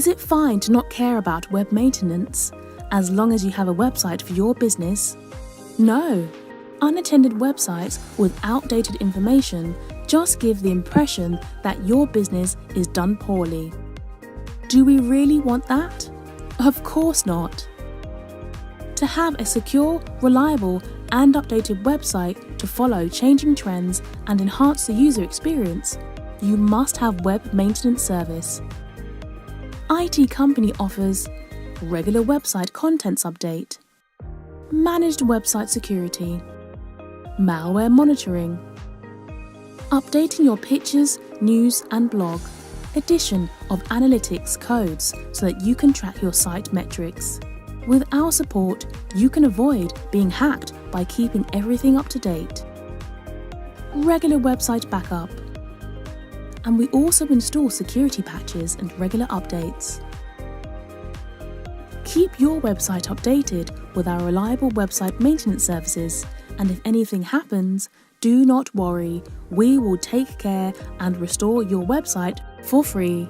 Is it fine to not care about web maintenance as long as you have a website for your business? No. Unattended websites with outdated information just give the impression that your business is done poorly. Do we really want that? Of course not. To have a secure, reliable, and updated website to follow changing trends and enhance the user experience, you must have web maintenance service. IT Company offers regular website contents update, managed website security, malware monitoring, updating your pictures, news and blog, addition of analytics codes so that you can track your site metrics. With our support, you can avoid being hacked by keeping everything up to date. Regular website backup. And we also install security patches and regular updates. Keep your website updated with our reliable website maintenance services, and if anything happens, do not worry, we will take care and restore your website for free.